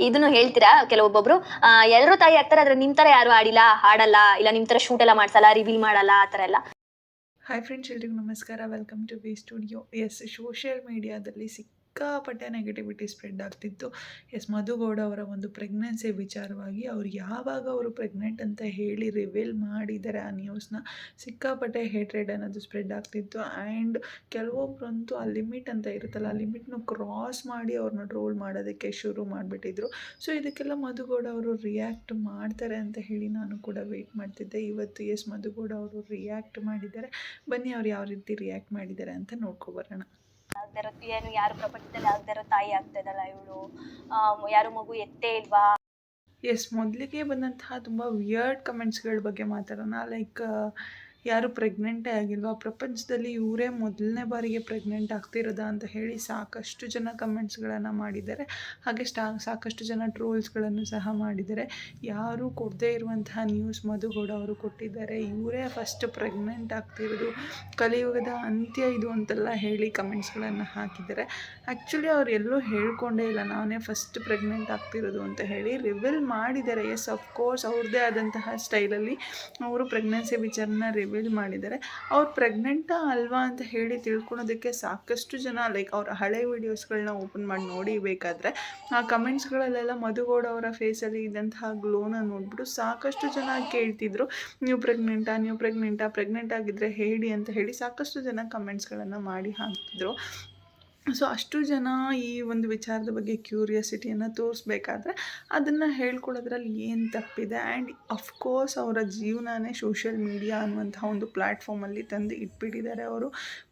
ಇದನ್ನು ಹೇಳ್ತೀರಾ ಕೆಲವೊಬ್ಬೊಬ್ರು ಎಲ್ಲರೂ ತಾಯಿ ಆಗ್ತಾರೆ ಆದ್ರೆ ನಿಮ್ ತರ ಯಾರು ಹಾಡಲ್ಲ ಇಲ್ಲ ನಿಮ್ ತರ ಶೂಟ್ ಎಲ್ಲ ಮಾಡ್ಸಲ್ಲ ರಿವೀಲ್ ಮಾಡಲ್ಲ ಆ ತರ ಎಲ್ಲ. ಹಾಯ್ ಫ್ರೆಂಡ್ಸ್, ಎಲ್ರಿಗೂ ನಮಸ್ಕಾರ. Welcome to B studio. Social ಮೀಡಿಯಾದಲ್ಲಿ ಸಿಕ್ಕಾಪಟ್ಟೆ ನೆಗೆಟಿವಿಟಿ ಸ್ಪ್ರೆಡ್ ಆಗ್ತಿತ್ತು. ಮಧುಗೌಡ ಅವರ ಒಂದು ಪ್ರೆಗ್ನೆನ್ಸಿ ವಿಚಾರವಾಗಿ ಅವ್ರು ಯಾವಾಗ ಅವರು ಪ್ರೆಗ್ನೆಂಟ್ ಅಂತ ಹೇಳಿ ರಿವೀಲ್ ಮಾಡಿದ್ದಾರೆ ಆ ನ್ಯೂಸ್ನ, ಸಿಕ್ಕಾಪಟ್ಟೆ ಹೇಟ್ರೇಡ್ ಅನ್ನೋದು ಸ್ಪ್ರೆಡ್ ಆಗ್ತಿತ್ತು. ಆ್ಯಂಡ್ ಕೆಲವೊಬ್ಬರಂತೂ ಆ ಲಿಮಿಟ್ ಅಂತ ಇರುತ್ತಲ್ಲ, ಆ ಲಿಮಿಟ್ನ ಕ್ರಾಸ್ ಮಾಡಿ ಅವ್ರನ್ನ ಟ್ರೋಲ್ ಮಾಡೋದಕ್ಕೆ ಶುರು ಮಾಡಿಬಿಟ್ಟಿದ್ರು. ಸೊ ಇದಕ್ಕೆಲ್ಲ ಮಧುಗೌಡ ಅವರು ರಿಯಾಕ್ಟ್ ಮಾಡ್ತಾರೆ ಅಂತ ಹೇಳಿ ನಾನು ಕೂಡ ವೆಯ್ಟ್ ಮಾಡ್ತಿದ್ದೆ. ಇವತ್ತು ಮಧುಗೌಡ ಅವರು ರಿಯಾಕ್ಟ್ ಮಾಡಿದ್ದಾರೆ. ಬನ್ನಿ ಅವ್ರು ಯಾವ ರೀತಿ ರಿಯಾಕ್ಟ್ ಮಾಡಿದ್ದಾರೆ ಅಂತ ನೋಡ್ಕೊಬರೋಣ. ಏನು ಯಾರು ಪ್ರಪಂಚದಲ್ಲಿ ಆಗದಿರೋ ತಾಯಿ ಆಗ್ತಾ ಇದ್ದಲ್ಲ ಇವಳು, ಯಾರು ಮಗು ಎತ್ತೇ ಇಲ್ವಾ. ಮೊದಲಿಗೆ ಬಂದಂತಹ ತುಂಬ ವಿಯರ್ಡ್ ಕಮೆಂಟ್ಸ್ಗಳ ಬಗ್ಗೆ ಮಾತಾಡೋಣ. ಲೈಕ್ ಯಾರು ಪ್ರೆಗ್ನೆಂಟೇ ಆಗಿಲ್ವಾ, ಪ್ರಪಂಚದಲ್ಲಿ ಇವರೇ ಮೊದಲನೇ ಬಾರಿಗೆ ಪ್ರೆಗ್ನೆಂಟ್ ಆಗ್ತಿರೋದಾ ಅಂತ ಹೇಳಿ ಸಾಕಷ್ಟು ಜನ ಕಮೆಂಟ್ಸ್ಗಳನ್ನು ಮಾಡಿದ್ದಾರೆ. ಹಾಗೆ ಸಾಕಷ್ಟು ಜನ ಟ್ರೋಲ್ಸ್ಗಳನ್ನು ಸಹ ಮಾಡಿದ್ದಾರೆ. ಯಾರೂ ಕೊಡದೇ ಇರುವಂತಹ ನ್ಯೂಸ್ ಮಧುಗೌಡ ಅವರು ಕೊಟ್ಟಿದ್ದಾರೆ. ಇವರೇ ಫಸ್ಟ್ ಪ್ರೆಗ್ನೆಂಟ್ ಆಗ್ತಿರೋದು, ಕಲಿಯುಗದ ಅಂತ್ಯ ಇದು ಅಂತೆಲ್ಲ ಹೇಳಿ ಕಮೆಂಟ್ಸ್ಗಳನ್ನು ಹಾಕಿದ್ದಾರೆ. ಆ್ಯಕ್ಚುಲಿ ಅವ್ರು ಎಲ್ಲೂ ಹೇಳ್ಕೊಂಡೇ ಇಲ್ಲ ನಾನೇ ಫಸ್ಟ್ ಪ್ರೆಗ್ನೆಂಟ್ ಆಗ್ತಿರೋದು ಅಂತ ಹೇಳಿ. ರಿವೀಲ್ ಮಾಡಿದ್ದಾರೆ. ಅಫ್ಕೋರ್ಸ್ ಅವ್ರದ್ದೇ ಆದಂತಹ ಸ್ಟೈಲಲ್ಲಿ ಅವರು ಪ್ರೆಗ್ನೆನ್ಸಿ ವಿಚಾರನ ರಿವೀಲ್ ಮಾಡಿದ್ದಾರೆ. ಅವ್ರು ಪ್ರೆಗ್ನೆಂಟಾ ಅಲ್ವಾ ಅಂತ ಹೇಳಿ ತಿಳ್ಕೊಳೋದಕ್ಕೆ ಸಾಕಷ್ಟು ಜನ ಲೈಕ್ ಅವ್ರ ಹಳೆ ವೀಡಿಯೋಸ್ಗಳನ್ನ ಓಪನ್ ಮಾಡಿ ನೋಡಿಬೇಕಾದ್ರೆ ಆ ಕಮೆಂಟ್ಸ್ಗಳಲ್ಲೆಲ್ಲ ಮಧುಗೌಡ ಅವರ ಫೇಸಲ್ಲಿ ಇದ್ದಂತಹ ಗ್ಲೋನ ನೋಡ್ಬಿಟ್ಟು ಸಾಕಷ್ಟು ಜನ ಕೇಳ್ತಿದ್ರು, ನೀವು ಪ್ರೆಗ್ನೆಂಟ್ ಆಗಿದ್ದರೆ ಹೇಳಿ ಅಂತ ಹೇಳಿ ಸಾಕಷ್ಟು ಜನ ಕಮೆಂಟ್ಸ್ಗಳನ್ನು ಮಾಡಿ ಹಾಕ್ತಿದ್ರು. ಸೊ ಅಷ್ಟು ಜನ ಈ ಒಂದು ವಿಚಾರದ ಬಗ್ಗೆ ಕ್ಯೂರಿಯಾಸಿಟಿಯನ್ನು ತೋರಿಸ್ಬೇಕಾದ್ರೆ ಅದನ್ನು ಹೇಳ್ಕೊಳ್ಳೋದ್ರಲ್ಲಿ ಏನು ತಪ್ಪಿದೆ. ಆ್ಯಂಡ್ ಅಫ್ಕೋರ್ಸ್ ಅವರ ಜೀವನನೇ ಸೋಷಿಯಲ್ ಮೀಡಿಯಾ ಅನ್ನುವಂಥ ಒಂದು ಪ್ಲ್ಯಾಟ್ಫಾರ್ಮಲ್ಲಿ ತಂದು ಇಟ್ಬಿಟ್ಟಿದ್ದಾರೆ. ಅವರು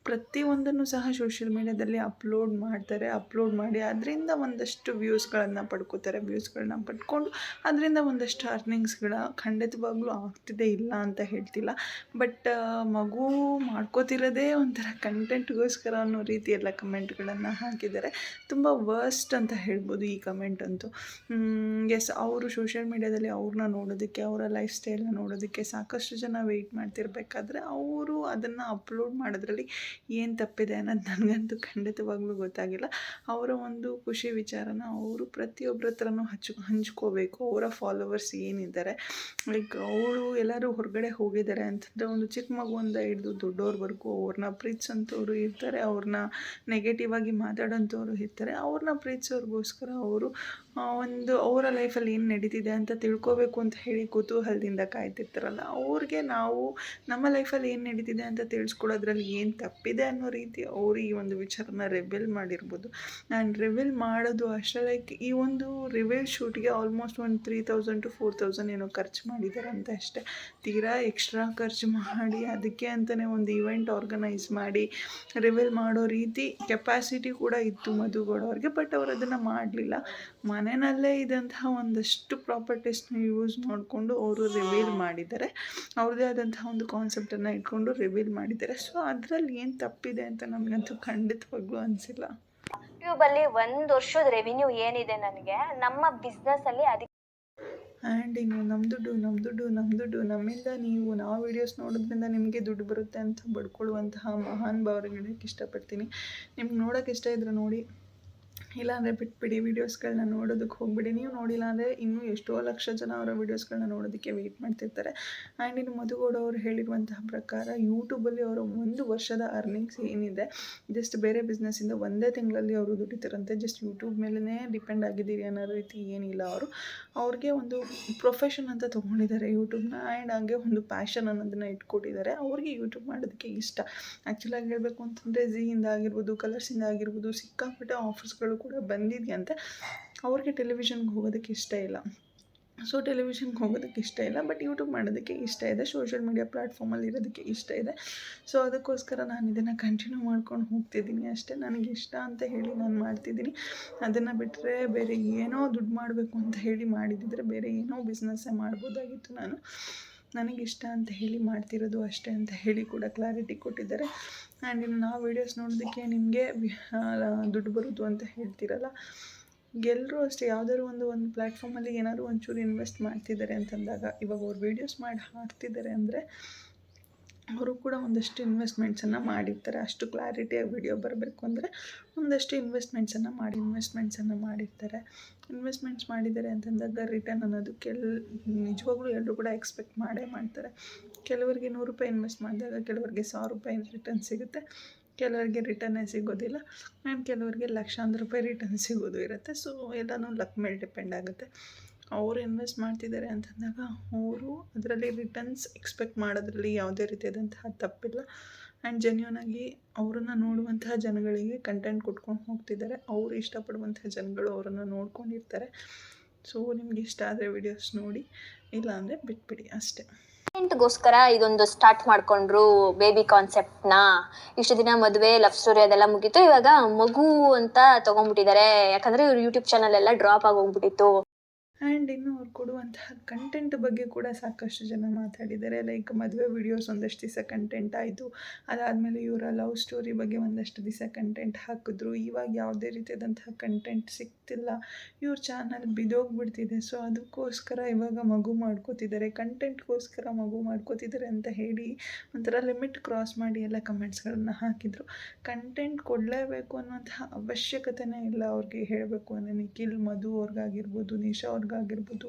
ಪ್ರತಿಯೊಂದನ್ನು ಸಹ ಸೋಷಿಯಲ್ ಮೀಡಿಯಾದಲ್ಲಿ ಅಪ್ಲೋಡ್ ಮಾಡಿ ಅದರಿಂದ ಒಂದಷ್ಟು ವ್ಯೂಸ್ಗಳನ್ನು ಪಡ್ಕೊಂಡು ಅದರಿಂದ ಒಂದಷ್ಟು ಅರ್ನಿಂಗ್ಸ್ಗಳ ಖಂಡಿತವಾಗ್ಲೂ ಆಗ್ತಿದೆ, ಇಲ್ಲ ಅಂತ ಹೇಳ್ತಿಲ್ಲ. ಬಟ್ ಮಗು ಮಾಡ್ಕೋತಿರೋದೇ ಒಂಥರ ಕಂಟೆಂಟ್ಗೋಸ್ಕರ ಅನ್ನೋ ರೀತಿ ಎಲ್ಲ ಕಮೆಂಟ್ಗಳನ್ನು ಹಾಕಿದ್ದಾರೆ. ತುಂಬ ವರ್ಸ್ಟ್ ಅಂತ ಹೇಳ್ಬೋದು ಈ ಕಮೆಂಟ್ ಅಂತೂ. ಅವರು ಸೋಷಿಯಲ್ ಮೀಡಿಯಾದಲ್ಲಿ ಅವ್ರನ್ನ ನೋಡೋದಕ್ಕೆ, ಅವರ ಲೈಫ್ ಸ್ಟೈಲ್ನ ನೋಡೋದಕ್ಕೆ ಸಾಕಷ್ಟು ಜನ ವೆಯ್ಟ್ ಮಾಡ್ತಿರ್ಬೇಕಾದ್ರೆ ಅವರು ಅದನ್ನು ಅಪ್ಲೋಡ್ ಮಾಡೋದ್ರಲ್ಲಿ ಏನು ತಪ್ಪಿದೆ ಅನ್ನೋದು ನನಗಂತೂ ಖಂಡಿತವಾಗ್ಲೂ ಗೊತ್ತಾಗಿಲ್ಲ. ಅವರ ಒಂದು ಖುಷಿ ವಿಚಾರನ ಅವರು ಪ್ರತಿಯೊಬ್ಬರ ಹತ್ರನೂ ಹಂಚ್ಕೋಬೇಕು. ಅವರ ಫಾಲೋವರ್ಸ್ ಏನಿದ್ದಾರೆ, ಲೈಕ್ ಅವಳು ಎಲ್ಲರೂ ಹೊರಗಡೆ ಹೋಗಿದ್ದಾರೆ ಅಂತಂದರೆ ಒಂದು ಚಿಕ್ಕ ಮಗುವಿಂದ ಹಿಡಿದು ದೊಡ್ಡವ್ರವರೆಗೂ ಅವ್ರನ್ನ ಪ್ರೀತಿಸೋಂಥವ್ರು ಇರ್ತಾರೆ, ಅವ್ರನ್ನ ನೆಗೆಟಿವ್ ಆಗಿ ಮಾತಾಡೋಂಥವ್ರು ಇರ್ತಾರೆ. ಅವ್ರನ್ನ ಪ್ರೀತಿಸೋರ್ಗೋಸ್ಕರ ಅವರು ಒಂದು ಅವರ ಲೈಫಲ್ಲಿ ಏನು ನಡೀತಿದೆ ಅಂತ ತಿಳ್ಕೊಬೇಕು ಅಂತ ಹೇಳಿ ಕುತೂಹಲದಿಂದ ಕಾಯ್ತಿರ್ತಾರಲ್ಲ, ಅವ್ರಿಗೆ ನಾವು ನಮ್ಮ ಲೈಫಲ್ಲಿ ಏನು ನಡೀತಿದೆ ಅಂತ ತಿಳಿಸ್ಕೊಡೋದ್ರಲ್ಲಿ ಏನು ತಪ್ಪಿದೆ ಅನ್ನೋ ರೀತಿ ಅವರು ಈ ಒಂದು ವಿಚಾರನ ರಿವೀಲ್ ಮಾಡಿರ್ಬೋದು. ಆ್ಯಂಡ್ ರಿವೀಲ್ ಮಾಡೋದು ಅಷ್ಟೇ, ಲೈಕ್ ಈ ಒಂದು ರಿವೀಲ್ ಶೂಟ್ಗೆ ಆಲ್ಮೋಸ್ಟ್ ಒಂದು 3000 to 4000 ಏನೋ ಖರ್ಚು ಮಾಡಿದ್ದಾರೆ ಅಂತ ಅಷ್ಟೇ. ತೀರಾ ಎಕ್ಸ್ಟ್ರಾ ಖರ್ಚು ಮಾಡಿ ಅದಕ್ಕೆ ಅಂತಲೇ ಒಂದು ಈವೆಂಟ್ ಆರ್ಗನೈಸ್ ಮಾಡಿ ರಿವೀಲ್ ಮಾಡೋ ರೀತಿ ಕೆಪಾಸಿಟಿ ಕೂಡ ಇತ್ತು ಮಧುಗೌಡ ಅವ್ರಿಗೆ. ಬಟ್ ಅವರು ಅದನ್ನು ಮಾಡಲಿಲ್ಲ. ಮನೆಯಲ್ಲೇ ಇದ್ದಂತಹ ಒಂದಷ್ಟು ಪ್ರಾಪರ್ಟೀಸ್ನ ಯೂಸ್ ಮಾಡಿಕೊಂಡು ಅವರು ರಿವೀಲ್ ಮಾಡಿದ್ದಾರೆ. ಅವ್ರದ್ದೇ ಆದಂತಹ ಒಂದು ಕಾನ್ಸೆಪ್ಟನ್ನು ಇಟ್ಕೊಂಡು ರಿವೀಲ್ ಮಾಡಿದ್ದಾರೆ. ಸೊ ಅದರಲ್ಲಿ ಏನು ತಪ್ಪಿದೆ ಅಂತ ನನಗಂತೂ ಖಂಡಿತವಾಗ್ಲೂ ಅನಿಸಿಲ್ಲ. ಯೂಟ್ಯೂಬಲ್ಲಿ 1 ವರ್ಷದ ರೆವಿನ್ಯೂ ಏನಿದೆ ನನಗೆ ನಮ್ಮ ಬಿಸ್ನೆಸ್ಸಲ್ಲಿ ಅದಕ್ಕೆ. ಆ್ಯಂಡ್ ಇನ್ನು ನಮ್ಮ ದುಡ್ಡು ನಮ್ಮಿಂದ ನಾವು ವೀಡಿಯೋಸ್ ನೋಡೋದ್ರಿಂದ ನಿಮಗೆ ದುಡ್ಡು ಬರುತ್ತೆ ಅಂತ ಬಡ್ಕೊಳ್ಳುವಂತಹ ಮಹಾನ್ ಭಾವನೆಗಳಿಗೆ ಇಷ್ಟಪಡ್ತೀನಿ. ನಿಮ್ಗೆ ನೋಡೋಕ್ಕೆ ಇಷ್ಟ ಇದ್ದರೆ ನೋಡಿ, ಇಲ್ಲಾಂದರೆ ಬಿಟ್ಬಿಡಿ. ವೀಡಿಯೋಸ್ಗಳನ್ನ ನೋಡೋದಕ್ಕೆ ಹೋಗ್ಬಿಡಿ. ನೀವು ನೋಡಿಲ್ಲ ಅಂದರೆ ಇನ್ನೂ ಎಷ್ಟೋ ಲಕ್ಷ ಜನ ಅವರ ವೀಡಿಯೋಸ್ಗಳನ್ನ ನೋಡೋದಕ್ಕೆ ವೆಯ್ಟ್ ಮಾಡ್ತಿರ್ತಾರೆ. ಆ್ಯಂಡ್ ಇನ್ನು ಮಧುಗೌಡ ಅವರು ಹೇಳಿರುವಂತಹ ಪ್ರಕಾರ ಯೂಟ್ಯೂಬಲ್ಲಿ ಅವರ 1 ವರ್ಷದ ಅರ್ನಿಂಗ್ಸ್ ಏನಿದೆ, ಜಸ್ಟ್ ಬೇರೆ ಬಿಸ್ನೆಸ್ಸಿಂದ 1 ತಿಂಗಳಲ್ಲಿ ಅವರು ದುಡಿತಾರಂತೆ. ಜಸ್ಟ್ ಯೂಟ್ಯೂಬ್ ಮೇಲೇ ಡಿಪೆಂಡ್ ಆಗಿದ್ದೀರಿ ಅನ್ನೋ ರೀತಿ ಏನಿಲ್ಲ. ಅವ್ರಿಗೆ ಒಂದು ಪ್ರೊಫೆಷನ್ ಅಂತ ತೊಗೊಂಡಿದ್ದಾರೆ ಯೂಟ್ಯೂಬ್ನ. ಆ್ಯಂಡ್ ಹಾಗೆ ಒಂದು ಪ್ಯಾಷನ್ ಅನ್ನೋದನ್ನು ಇಟ್ಕೊಟ್ಟಿದ್ದಾರೆ. ಅವ್ರಿಗೆ ಯೂಟ್ಯೂಬ್ ಮಾಡೋದಕ್ಕೆ ಇಷ್ಟ. ಆ್ಯಕ್ಚುಲಾಗಿ ಹೇಳಬೇಕು ಅಂತಂದರೆ ಝೀಯಿಂದ ಆಗಿರ್ಬೋದು, ಕಲರ್ಸಿಂದ ಆಗಿರ್ಬೋದು ಸಿಕ್ಕಾಪಟ್ಟೆ ಆಫರ್ಸ್ಗಳು ಕೂಡ ಬಂದಿದೆಯಂತೆ. ಅವ್ರಿಗೆ ಟೆಲಿವಿಷನ್ಗೆ ಹೋಗೋದಕ್ಕೆ ಇಷ್ಟ ಇಲ್ಲ. ಬಟ್ ಯೂಟ್ಯೂಬ್ ಮಾಡೋದಕ್ಕೆ ಇಷ್ಟ ಇದೆ, ಸೋಷಿಯಲ್ ಮೀಡಿಯಾ ಪ್ಲ್ಯಾಟ್ಫಾರ್ಮಲ್ಲಿ ಇರೋದಕ್ಕೆ ಇಷ್ಟ ಇದೆ. ಸೊ ಅದಕ್ಕೋಸ್ಕರ ನಾನು ಇದನ್ನು ಕಂಟಿನ್ಯೂ ಮಾಡ್ಕೊಂಡು ಹೋಗ್ತಿದ್ದೀನಿ ಅಷ್ಟೇ. ನನಗೆ ಇಷ್ಟ ಅಂತ ಹೇಳಿ ನಾನು ಮಾಡ್ತಿದ್ದೀನಿ. ಅದನ್ನು ಬಿಟ್ಟರೆ ಬೇರೆ ಏನೋ ದುಡ್ಡು ಮಾಡಬೇಕು ಅಂತ ಹೇಳಿ ಮಾಡಿದ್ದಿದ್ರೆ ಬೇರೆ ಏನೋ ಬಿಸ್ನೆಸ್ಸೇ ಮಾಡ್ಬೋದಾಗಿತ್ತು. ನನಗಿಷ್ಟ ಅಂತ ಹೇಳಿ ಮಾಡ್ತಿರೋದು ಅಷ್ಟೇ ಅಂತ ಹೇಳಿ ಕೂಡ ಕ್ಲಾರಿಟಿ ಕೊಟ್ಟಿದ್ದಾರೆ. ಆ್ಯಂಡ್ ಇನ್ನು ನಾವು ವೀಡಿಯೋಸ್ ನೋಡೋದಕ್ಕೆ ನಿಮಗೆ ದುಡ್ಡು ಬರೋದು ಅಂತ ಹೇಳ್ತಿರಲ್ಲ, ಎಲ್ಲರೂ ಅಷ್ಟೇ ಯಾವುದಾದ್ರು ಒಂದು ಪ್ಲ್ಯಾಟ್ಫಾರ್ಮಲ್ಲಿ ಏನಾದರೂ ಒಂಚೂರು ಇನ್ವೆಸ್ಟ್ ಮಾಡ್ತಿದ್ದಾರೆ ಅಂತಂದಾಗ, ಇವಾಗ ಅವ್ರು ವೀಡಿಯೋಸ್ ಮಾಡಿ ಹಾಕ್ತಿದ್ದಾರೆ ಅಂದರೆ ಅವರು ಕೂಡ ಒಂದಷ್ಟು ಇನ್ವೆಸ್ಟ್ಮೆಂಟ್ಸನ್ನು ಮಾಡಿರ್ತಾರೆ. ಅಷ್ಟು ಕ್ಲಾರಿಟಿಯಾಗಿ ವಿಡಿಯೋ ಬರಬೇಕು ಅಂದರೆ ಒಂದಷ್ಟು ಇನ್ವೆಸ್ಟ್ಮೆಂಟ್ಸನ್ನು ಮಾಡಿರ್ತಾರೆ. ಇನ್ವೆಸ್ಟ್ಮೆಂಟ್ಸ್ ಮಾಡಿದ್ದಾರೆ ಅಂತಂದಾಗ ರಿಟರ್ನ್ ಅನ್ನೋದು ನಿಜವಾಗ್ಲೂ ಎಲ್ಲರೂ ಕೂಡ ಎಕ್ಸ್ಪೆಕ್ಟ್ ಮಾಡ್ತಾರೆ. ಕೆಲವರಿಗೆ ₹100 ಇನ್ವೆಸ್ಟ್ ಮಾಡಿದಾಗ ಕೆಲವರಿಗೆ ₹1,000 ರಿಟರ್ನ್ ಸಿಗುತ್ತೆ, ಕೆಲವರಿಗೆ ರಿಟರ್ನೇ ಸಿಗೋದಿಲ್ಲ, ಆ್ಯಂಡ್ ಕೆಲವರಿಗೆ ಲಕ್ಷಾಂತರ ರೂಪಾಯಿ ರಿಟರ್ನ್ ಸಿಗೋದು ಇರುತ್ತೆ. ಸೊ ಎಲ್ಲನೂ ಲಕ್ ಮೇಲೆ ಡಿಪೆಂಡ್ ಆಗುತ್ತೆ. ಅವರು ಇನ್ವೆಸ್ಟ್ ಮಾಡ್ತಿದ್ದಾರೆ ಅಂತಂದಾಗ ಅವರು ಅದರಲ್ಲಿ ರಿಟರ್ನ್ಸ್ ಎಕ್ಸ್ಪೆಕ್ಟ್ ಮಾಡೋದ್ರಲ್ಲಿ ಯಾವುದೇ ರೀತಿಯಾದಂತಹ ತಪ್ಪಿಲ್ಲ. ಆ್ಯಂಡ್ ಜೆನ್ಯೂನಾಗಿ ಅವರನ್ನು ನೋಡುವಂತಹ ಜನಗಳಿಗೆ ಕಂಟೆಂಟ್ ಕೊಟ್ಕೊಂಡು ಹೋಗ್ತಿದ್ದಾರೆ. ಅವರು ಇಷ್ಟಪಡುವಂತಹ ಜನಗಳು ಅವರನ್ನು ನೋಡ್ಕೊಂಡಿರ್ತಾರೆ. ಸೊ ನಿಮ್ಗೆ ಇಷ್ಟ ಆದರೆ ವಿಡಿಯೋಸ್ ನೋಡಿ, ಇಲ್ಲ ಅಂದರೆ ಬಿಟ್ಬಿಡಿ ಅಷ್ಟೇ. ಗೋಸ್ಕರ ಇದೊಂದು ಸ್ಟಾರ್ಟ್ ಮಾಡ್ಕೊಂಡ್ರು ಬೇಬಿ ಕಾನ್ಸೆಪ್ಟ್ನ. ಇಷ್ಟು ದಿನ ಮದುವೆ ಲವ್ ಸ್ಟೋರಿ ಅದೆಲ್ಲ ಮುಗೀತು, ಇವಾಗ ಮಗು ಅಂತ ತಗೊಂಡ್ಬಿಟ್ಟಿದ್ದಾರೆ. ಯಾಕಂದ್ರೆ ಇವ್ರ ಯೂಟ್ಯೂಬ್ ಚಾನಲ್ ಎಲ್ಲ ಡ್ರಾಪ್ ಆಗೋಗ್ಬಿಟ್ಟಿತ್ತು. ಆ್ಯಂಡ್ ಇನ್ನು ಅವ್ರು ಕೊಡುವಂತಹ ಕಂಟೆಂಟ್ ಬಗ್ಗೆ ಕೂಡ ಸಾಕಷ್ಟು ಜನ ಮಾತಾಡಿದ್ದಾರೆ. ಲೈಕ್ ಮದುವೆ ವಿಡಿಯೋಸ್ ಒಂದಷ್ಟು ದಿವಸ ಕಂಟೆಂಟ್ ಆಯಿತು, ಅದಾದಮೇಲೆ ಇವರ ಲವ್ ಸ್ಟೋರಿ ಬಗ್ಗೆ ಒಂದಷ್ಟು ದಿವಸ ಕಂಟೆಂಟ್ ಹಾಕಿದ್ರು. ಇವಾಗ ಯಾವುದೇ ರೀತಿಯಾದಂತಹ ಕಂಟೆಂಟ್ ಸಿಗ್ತಿಲ್ಲ, ಇವ್ರ ಚಾನಲ್ ಬಿದ್ದೋಗ್ಬಿಡ್ತಿದೆ. ಸೊ ಅದಕ್ಕೋಸ್ಕರ ಇವಾಗ ಮಗು ಮಾಡ್ಕೋತಿದ್ದಾರೆ, ಕಂಟೆಂಟ್ಗೋಸ್ಕರ ಮಗು ಮಾಡ್ಕೋತಿದ್ದಾರೆ ಅಂತ ಹೇಳಿ ಒಂಥರ ಲಿಮಿಟ್ ಕ್ರಾಸ್ ಮಾಡಿ ಎಲ್ಲ ಕಮೆಂಟ್ಸ್ಗಳನ್ನು ಹಾಕಿದರು. ಕಂಟೆಂಟ್ ಕೊಡಲೇಬೇಕು ಅನ್ನೋಂತಹ ಅವಶ್ಯಕತೆನೇ ಇಲ್ಲ ಅವ್ರಿಗೆ. ಹೇಳಬೇಕು ಅಂದರೆ ನಿಖಿಲ್ ಮಧು ಅವ್ರಿಗಾಗಿರ್ಬೋದು, ನಿಶಾ ಅವ್ರಿಗಾಗಿರ್ಬೋದು,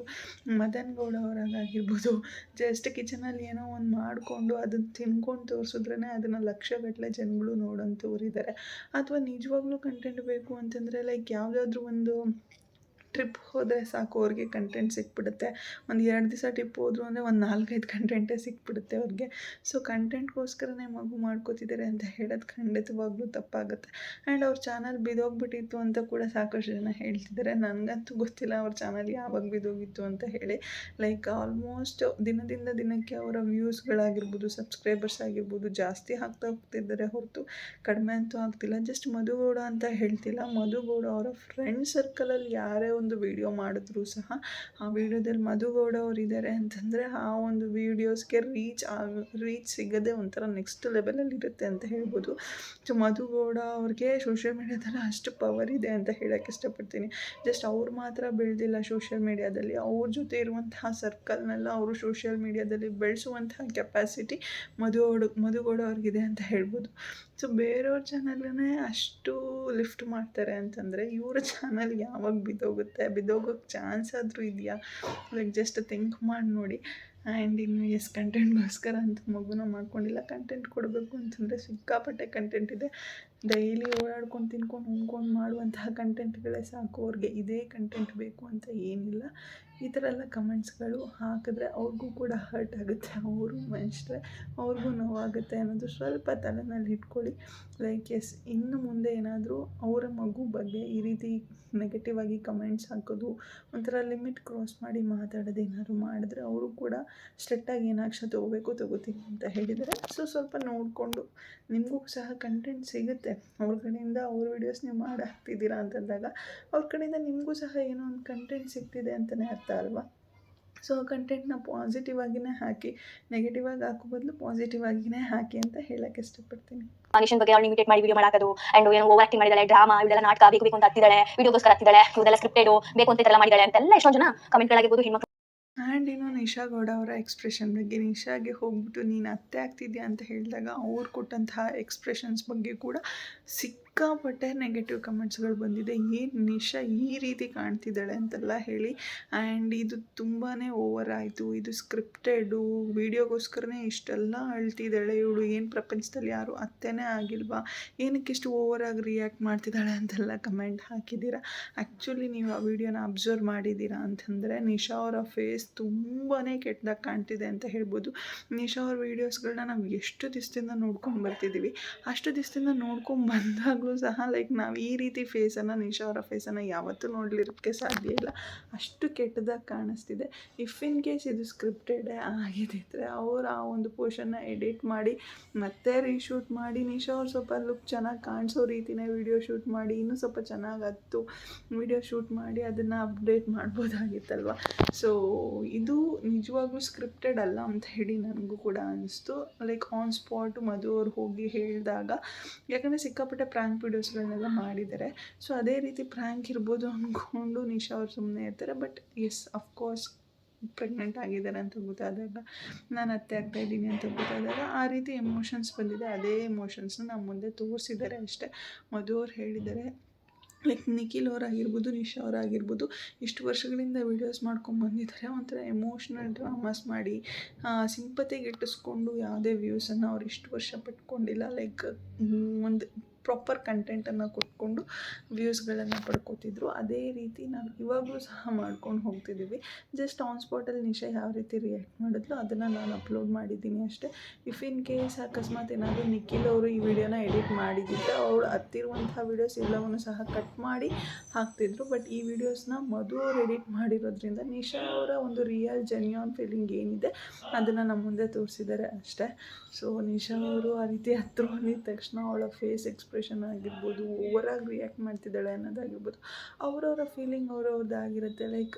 ಮದನ್ ಗೌಡ ಅವ್ರಿಗಾಗಿರ್ಬೋದು, ಜಸ್ಟ್ ಕಿಚನಲ್ಲಿ ಏನೋ ಒಂದು ಮಾಡಿಕೊಂಡು ಅದನ್ನು ತಿನ್ಕೊಂಡು ತೋರಿಸಿದ್ರೇ ಅದನ್ನು ಲಕ್ಷಗಟ್ಟಲೆ ಜನಗಳು ನೋಡೋಂಥವ್ರಿದ್ದಾರೆ. ಅಥವಾ ನಿಜವಾಗ್ಲೂ ಕಂಟೆಂಟ್ ಬೇಕು ಅಂತಂದರೆ ಲೈಕ್ ಯಾವುದಾದ್ರೂ ಒಂದು ಟ್ರಿಪ್ ಹೋದರೆ ಸಾಕು, ಅವ್ರಿಗೆ ಕಂಟೆಂಟ್ ಸಿಕ್ಬಿಡುತ್ತೆ. ಒಂದು 2 ದಿವಸ ಟ್ರಿಪ್ ಹೋದ್ರು ಅಂದರೆ ಒಂದು 4-5 ಕಂಟೆಂಟೇ ಸಿಕ್ಬಿಡುತ್ತೆ ಅವ್ರಿಗೆ. ಸೊ ಕಂಟೆಂಟ್ಗೋಸ್ಕರನೇ ಮಗು ಮಾಡ್ಕೋತಿದ್ದಾರೆ ಅಂತ ಹೇಳೋದು ಖಂಡಿತವಾಗ್ಲೂ ತಪ್ಪಾಗುತ್ತೆ. ಆ್ಯಂಡ್ ಅವ್ರ ಚಾನಲ್ ಬಿದ್ದೋಗ್ಬಿಟ್ಟಿತ್ತು ಅಂತ ಕೂಡ ಸಾಕಷ್ಟು ಜನ ಹೇಳ್ತಿದ್ದಾರೆ. ನನಗಂತೂ ಗೊತ್ತಿಲ್ಲ ಅವ್ರ ಚಾನಲ್ ಯಾವಾಗ ಬಿದ್ದೋಗಿತ್ತು ಅಂತ ಹೇಳಿ. ಲೈಕ್ ಆಲ್ಮೋಸ್ಟ್ ದಿನದಿಂದ ದಿನಕ್ಕೆ ಅವರ ವ್ಯೂಸ್ಗಳಾಗಿರ್ಬೋದು, ಸಬ್ಸ್ಕ್ರೈಬರ್ಸ್ ಆಗಿರ್ಬೋದು ಜಾಸ್ತಿ ಆಗ್ತಾ ಹೋಗ್ತಿದ್ದಾರೆ ಹೊರತು ಕಡಿಮೆ ಅಂತೂ ಆಗ್ತಿಲ್ಲ. ಜಸ್ಟ್ ಮಧುಗೌಡ ಅಂತ ಹೇಳ್ತಿಲ್ಲ, ಮಧುಗೌಡ ಅವರ ಫ್ರೆಂಡ್ ಸರ್ಕಲಲ್ಲಿ ಯಾರೇ ಒಂದು ವಿಡಿಯೋ ಮಾಡಿದ್ರು ಸಹ ಆ ವಿಡಿಯೋದಲ್ಲಿ ಮಧುಗೌಡ ಅವರು ಇದ್ದಾರೆ ಅಂತಂದರೆ ಆ ಒಂದು ವೀಡಿಯೋಸ್ಗೆ ರೀಚ್ ಸಿಗೋದೇ ಒಂಥರ ನೆಕ್ಸ್ಟ್ ಲೆವೆಲಲ್ಲಿ ಇರುತ್ತೆ ಅಂತ ಹೇಳ್ಬೋದು. ಸೊ ಮಧುಗೌಡ ಅವ್ರಿಗೆ ಸೋಷಿಯಲ್ ಮೀಡ್ಯಾದಲ್ಲಿ ಅಷ್ಟು ಪವರ್ ಇದೆ ಅಂತ ಹೇಳೋಕ್ಕೆ ಇಷ್ಟಪಡ್ತೀನಿ. ಜಸ್ಟ್ ಅವ್ರು ಮಾತ್ರ ಬೆಳೆದಿಲ್ಲ ಸೋಷಿಯಲ್ ಮೀಡ್ಯಾದಲ್ಲಿ, ಅವ್ರ ಜೊತೆ ಇರುವಂತಹ ಸರ್ಕಲ್ನೆಲ್ಲ ಅವರು ಸೋಷಿಯಲ್ ಮೀಡ್ಯಾದಲ್ಲಿ ಬೆಳೆಸುವಂತಹ ಕೆಪಾಸಿಟಿ ಮಧುಗೌಡ ಅವ್ರಿಗಿದೆ ಅಂತ ಹೇಳ್ಬೋದು. ಸೊ ಬೇರೆಯವ್ರ ಚಾನಲ್ನೇ ಅಷ್ಟು ಲಿಫ್ಟ್ ಮಾಡ್ತಾರೆ ಅಂತಂದರೆ ಇವ್ರ ಚಾನಲ್ ಯಾವಾಗ ಬಿದ್ದೋಗೋಕ್ಕೆ ಚಾನ್ಸ್ ಆದರೂ ಇದೆಯಾ? ಲೈಕ್ ಜಸ್ಟ್ ಥಿಂಕ್ ಮಾಡಿ ನೋಡಿ. ಆ್ಯಂಡ್ ಇನ್ನು ಕಂಟೆಂಟ್ಗೋಸ್ಕರ ಅಂತ ಮಗುನ ಮಾಡ್ಕೊಂಡಿಲ್ಲ. ಕಂಟೆಂಟ್ ಕೊಡಬೇಕು ಅಂತಂದರೆ ಸಿಕ್ಕಾಪಟ್ಟೆ ಕಂಟೆಂಟ್ ಇದೆ. ಡೈಲಿ ಓಡಾಡ್ಕೊಂಡು ತಿನ್ಕೊಂಡು ಉಣ್ಕೊಂಡು ಮಾಡುವಂತಹ ಕಂಟೆಂಟ್ಗಳೇ ಸಾಕು ಅವ್ರಿಗೆ. ಇದೇ ಕಂಟೆಂಟ್ ಬೇಕು ಅಂತ ಏನಿಲ್ಲ. ಈ ಥರ ಎಲ್ಲ ಕಮೆಂಟ್ಸ್ಗಳು ಹಾಕಿದ್ರೆ ಅವ್ರಿಗೂ ಕೂಡ ಹರ್ಟ್ ಆಗುತ್ತೆ, ಅವರು ಮನುಷ್ಯರೇ, ಅವ್ರಿಗೂ ನೋವಾಗುತ್ತೆ ಅನ್ನೋದು ಸ್ವಲ್ಪ ತಲೆನಲ್ಲಿ ಇಟ್ಕೊಳ್ಳಿ. ಲೈಕ್ ಇನ್ನು ಮುಂದೆ ಏನಾದರೂ ಅವರ ಮಗು ಬಗ್ಗೆ ಈ ರೀತಿ ನೆಗೆಟಿವ್ ಆಗಿ ಕಮೆಂಟ್ಸ್ ಹಾಕೋದು, ಒಂಥರ ಲಿಮಿಟ್ ಕ್ರಾಸ್ ಮಾಡಿ ಮಾತಾಡೋದು ಏನಾದ್ರು ಮಾಡಿದ್ರೆ ಅವರು ಕೂಡ ಸ್ಟ್ರಿಕ್ಟಾಗಿ ಏನು ಆಕ್ಷನ್ ತೊಗೋತೀನಿ ಅಂತ ಹೇಳಿದ್ದಾರೆ. ಸೊ ಸ್ವಲ್ಪ ನೋಡಿಕೊಂಡು ನಿಮಗೂ ಸಹ ಕಂಟೆಂಟ್ ಸಿಗುತ್ತೆ ಅವ್ರ ಕಡೆಯಿಂದ. ಅವ್ರ ವೀಡಿಯೋಸ್ ನೀವು ಮಾಡಿ ಹಾಕ್ತಿದ್ದೀರಾ ಅಂತಂದಾಗ ಅವ್ರ ಕಡೆಯಿಂದ ನಿಮಗೂ ಸಹ ಏನೋ ಒಂದು ಕಂಟೆಂಟ್ ಸಿಗ್ತಿದೆ ಅಂತಲೇ ಅರ್ಥ ಅಲ್ವಾ? ಸೊ ಕಂಟೆಂಟ್ನ ಪಾಸಿಟಿವ್ ಆಗಿಯೇ ಹಾಕಿ, ನೆಗೆಟಿವ್ ಆಗಿ ಹಾಕೋ ಬದಲು ಪಾಸಿಟಿವ್ ಆಗಿಯೇ ಹಾಕಿ ಅಂತ ಹೇಳಕ್ಕೆ ಇಷ್ಟಪಡ್ತೀನಿ. ಮನುಷ್ಯನ ಬಗ್ಗೆ ಅವ್ಳು ಇಮಿಟೇಟ್ ಮಾಡಿ ವಿಡಿಯೋ ಮಾಡಾಕೋದು, ಅಂಡ್ ಏನೋ ಓವರ್ ಆಕ್ಟಿಂಗ್ ಮಾಡಿದಾಳೆ, ಡ್ರಾಮಾ, ಇವಳೆಲ್ಲ ನಾಟಕ ಬೇಕು ಅಂತ ಹತ್ತಿದ್ದಾಳೆ, ವಿಡಿಯೋಗೋಸ್ಕರ ಹತ್ತಿದ್ದಾಳೆ, ಇವರೆಲ್ಲ ಸ್ಕ್ರಿಪ್ಟೆಡ್ ಬೇಕು ಅಂತ ಎಲ್ಲ ಮಾಡಿದಾಳೆ ಅಂತೆಲ್ಲ ಎಷ್ಟೊಂದು ಜನ ಕಮೆಂಟ್ಗಳಾಗಿರ್ಬೋದು ಹೆಣ್ಮಕ್ಳು. ಆ್ಯಂಡ್ ಇನ್ನು ನಿಶಾ ಗೌಡ ಅವರ ಎಕ್ಸ್ಪ್ರೆಷನ್ ಬಗ್ಗೆ, ನಿಶಾಗೆ ಹೋಗ್ಬಿಟ್ಟು ನೀನು ಅತ್ತೆ ಆಗ್ತಿದ್ಯಾ ಅಂತ ಹೇಳಿದಾಗ ಅವ್ರು ಕೊಟ್ಟಂತಹ ಎಕ್ಸ್ಪ್ರೆಷನ್ಸ್ ಬಗ್ಗೆ ಕೂಡ ಸಿಕ್ಕಾಪಟ್ಟೆ ನೆಗೆಟಿವ್ ಕಮೆಂಟ್ಸ್ಗಳು ಬಂದಿದೆ. ಏನು ನಿಶಾ ಈ ರೀತಿ ಕಾಣ್ತಿದ್ದಾಳೆ ಅಂತೆಲ್ಲ ಹೇಳಿ. ಆ್ಯಂಡ್ ಇದು ತುಂಬಾ ಓವರ್ ಆಯಿತು, ಇದು ಸ್ಕ್ರಿಪ್ಟೆಡು, ವೀಡಿಯೋಗೋಸ್ಕರನೇ ಇಷ್ಟೆಲ್ಲ ಅಳ್ತಿದ್ದಾಳೆ ಇವಳು, ಏನು ಪ್ರಪಂಚದಲ್ಲಿ ಯಾರು ಅತ್ತೆನೇ ಆಗಿಲ್ವಾ, ಏನಕ್ಕಿಷ್ಟು ಓವರಾಗಿ ರಿಯಾಕ್ಟ್ ಮಾಡ್ತಿದ್ದಾಳೆ ಅಂತೆಲ್ಲ ಕಮೆಂಟ್ ಹಾಕಿದ್ದೀರಾ. ಆ್ಯಕ್ಚುಲಿ ನೀವು ಆ ವಿಡಿಯೋನ ಅಬ್ಸರ್ವ್ ಮಾಡಿದ್ದೀರಾ ಅಂತಂದರೆ ನಿಶಾ ಅವರ ಫೇಸ್ ತುಂಬಾ ಕೆಟ್ಟದಾಗಿ ಕಾಣ್ತಿದೆ ಅಂತ ಹೇಳ್ಬೋದು. ನಿಶಾ ಅವ್ರ ವೀಡಿಯೋಸ್ಗಳನ್ನ ನಾವು ಎಷ್ಟು ದಿವಸದಿಂದ ನೋಡ್ಕೊಂಡು ಬರ್ತಿದ್ದೀವಿ, ಅಷ್ಟು ದಿವಸದಿಂದ ನೋಡ್ಕೊಂಡು ಬಂದಾಗಲೂ ಸಹ ಲೈಕ್ ನಾವು ಈ ರೀತಿ ಫೇಸನ್ನು, ನಿಶಾ ಅವರ ಫೇಸನ್ನು ಯಾವತ್ತೂ ನೋಡಲಿರೋಕ್ಕೆ ಸಾಧ್ಯ ಇಲ್ಲ. ಅಷ್ಟು ಕೆಟ್ಟದಾಗಿ ಕಾಣಿಸ್ತಿದೆ. ಇಫ್ ಇನ್ ಕೇಸ್ ಇದು ಸ್ಕ್ರಿಪ್ಟೆಡೇ ಆಗಿದ್ದಿದ್ರೆ ಅವರು ಆ ಒಂದು ಪೋರ್ಷನ್ನ ಎಡಿಟ್ ಮಾಡಿ ಮತ್ತೆ ರೀಶೂಟ್ ಮಾಡಿ ನಿಶಾ ಅವ್ರು ಸ್ವಲ್ಪ ಲುಕ್ ಚೆನ್ನಾಗಿ ಕಾಣಿಸೋ ರೀತಿಯೇ ವಿಡಿಯೋ ಶೂಟ್ ಮಾಡಿ, ಇನ್ನೂ ಸ್ವಲ್ಪ ಚೆನ್ನಾಗಿ ವಿಡಿಯೋ ಶೂಟ್ ಮಾಡಿ ಅದನ್ನು ಅಪ್ಡೇಟ್ ಮಾಡ್ಬೋದಾಗಿತ್ತಲ್ವ. ಸೊ ಇದು ನಿಜವಾಗ್ಲೂ ಸ್ಕ್ರಿಪ್ಟೆಡ್ ಅಲ್ಲ ಅಂತ ಹೇಳಿ ನನಗೂ ಕೂಡ ಅನಿಸ್ತು. ಲೈಕ್ ಆನ್ ಸ್ಪಾಟ್ ಮಧು ಅವ್ರು ಹೋಗಿ ಹೇಳಿದಾಗ, ಯಾಕಂದರೆ ಸಿಕ್ಕಾಪಟ್ಟೆ ಪ್ರ್ಯಾಂಕ್ ವೀಡಿಯೋಸ್ಗಳನ್ನೆಲ್ಲ ಮಾಡಿದ್ದಾರೆ. ಸೊ ಅದೇ ರೀತಿ ಪ್ರ್ಯಾಂಕ್ ಇರ್ಬೋದು ಅಂದ್ಕೊಂಡು ನಿಶಾ ಅವ್ರು ಸುಮ್ಮನೆ ಇರ್ತಾರೆ. ಬಟ್ ಎಸ್ ಅಫ್ಕೋರ್ಸ್ ಪ್ರೆಗ್ನೆಂಟ್ ಆಗಿದ್ದಾರೆ ಅಂತ ಗೊತ್ತಾದಾಗ, ನಾನು ಅತ್ತೆ ಆಗ್ತಾಯಿದ್ದೀನಿ ಅಂತ ಗೊತ್ತಾದಾಗ ಆ ರೀತಿ ಎಮೋಷನ್ಸ್ ಬಂದಿದೆ. ಅದೇ ಎಮೋಷನ್ಸ್ನ ನಮ್ಮ ಮುಂದೆ ತೋರಿಸಿದ್ದಾರೆ ಅಷ್ಟೇ. ಮಧು ಅವ್ರು ಹೇಳಿದ್ದಾರೆ, ಲೈಕ್ ನಿಖಿಲ್ ಅವರಾಗಿರ್ಬೋದು, ನಿಶಾ ಅವರಾಗಿರ್ಬೋದು, ಇಷ್ಟು ವರ್ಷಗಳಿಂದ ವೀಡಿಯೋಸ್ ಮಾಡ್ಕೊಂಬಂದಿದ್ದಾರೆ. ಒಂಥರ ಎಮೋಷ್ನಲ್ ಡ್ರಾಮಾಸ್ ಮಾಡಿ ಸಿಂಪತಿಗೆ ಇಟ್ಟಿಸ್ಕೊಂಡು ಯಾವುದೇ ವ್ಯೂಸನ್ನು ಅವ್ರು ಇಷ್ಟು ವರ್ಷ ಪಡ್ಕೊಂಡಿಲ್ಲ. ಲೈಕ್ ಒಂದು ಪ್ರಾಪರ್ ಕಂಟೆಂಟನ್ನು ಕೊಟ್ಕೊಂಡು ವ್ಯೂಸ್ಗಳನ್ನು ಪಡ್ಕೋತಿದ್ರು. ಅದೇ ರೀತಿ ನಾವು ಇವಾಗಲೂ ಸಹ ಮಾಡ್ಕೊಂಡು ಹೋಗ್ತಿದ್ದೀವಿ. ಜಸ್ಟ್ ಆನ್ ಸ್ಪಾಟಲ್ಲಿ ನಿಶಾ ಯಾವ ರೀತಿ ರಿಯಾಕ್ಟ್ ಮಾಡಿದ್ಲು ಅದನ್ನು ನಾನು ಅಪ್ಲೋಡ್ ಮಾಡಿದ್ದೀನಿ ಅಷ್ಟೇ. ಇಫ್ ಇನ್ ಕೇಸ್ ಅಕಸ್ಮಾತ್ ಏನಾದರೂ ನಿಖಿಲ್ ಅವರು ಈ ವಿಡಿಯೋನ ಎಡಿಟ್ ಮಾಡಿದ್ದಿದ್ದರೆ ಅವಳು ಹತ್ತಿರುವಂಥ ವೀಡಿಯೋಸ್ ಎಲ್ಲವನ್ನೂ ಸಹ ಕಟ್ ಮಾಡಿ ಹಾಕ್ತಿದ್ರು. ಬಟ್ ಈ ವಿಡಿಯೋಸ್ನ ಮಧು ಅವರು ಎಡಿಟ್ ಮಾಡಿರೋದ್ರಿಂದ ನಿಶಾ ಅವರ ಒಂದು ರಿಯಲ್ ಜೆನ್ಯೂನ್ ಫೀಲಿಂಗ್ ಏನಿದೆ ಅದನ್ನು ನಮ್ಮ ಮುಂದೆ ತೋರಿಸಿದ್ದಾರೆ ಅಷ್ಟೇ. ಸೊ ನಿಶಾ ಅವರು ಆ ರೀತಿ ಹತ್ರ ಬಂದಿದ್ದ ತಕ್ಷಣ ಅವಳ ಫೇಸ್ ಎಕ್ಸ್ಪ್ರೆಷನ್ ಆಗಿರ್ಬೋದು, ಓವರಾಗಿ ರಿಯಾಕ್ಟ್ ಮಾಡ್ತಿದ್ದಾಳೆ ಅನ್ನೋದಾಗಿರ್ಬೋದು, ಅವರವರ ಫೀಲಿಂಗ್ ಅವ್ರವ್ರದ್ದಾಗಿರುತ್ತೆ. ಲೈಕ್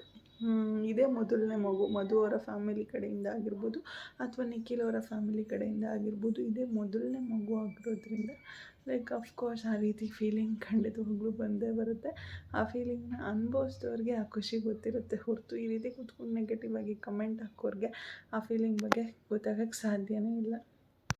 ಇದೇ ಮೊದಲನೇ ಮಗು ಮಧು ಅವರ ಫ್ಯಾಮಿಲಿ ಕಡೆಯಿಂದ ಆಗಿರ್ಬೋದು ಅಥವಾ ನಿಖಿಲ್ ಅವರ ಫ್ಯಾಮಿಲಿ ಕಡೆಯಿಂದ ಆಗಿರ್ಬೋದು, ಇದೇ ಮೊದಲನೇ ಮಗು ಆಗಿರೋದ್ರಿಂದ ಲೈಕ್ ಅಫ್ಕೋರ್ಸ್ ಆ ರೀತಿ ಫೀಲಿಂಗ್ ಖಂಡಿತವಾಗ್ಲೂ ಬಂದೇ ಬರುತ್ತೆ. ಆ ಫೀಲಿಂಗ್ನ ಅನುಭವಿಸಿದವ್ರಿಗೆ ಆ ಖುಷಿ ಗೊತ್ತಿರುತ್ತೆ ಹೊರತು ಈ ರೀತಿ ಕೂತ್ಕೊಂಡು ನೆಗೆಟಿವ್ ಆಗಿ ಕಮೆಂಟ್ ಹಾಕೋರಿಗೆ ಆ ಫೀಲಿಂಗ್ ಬಗ್ಗೆ ಗೊತ್ತಾಗೋಕ್ಕೆ ಸಾಧ್ಯನೇ ಇಲ್ಲ.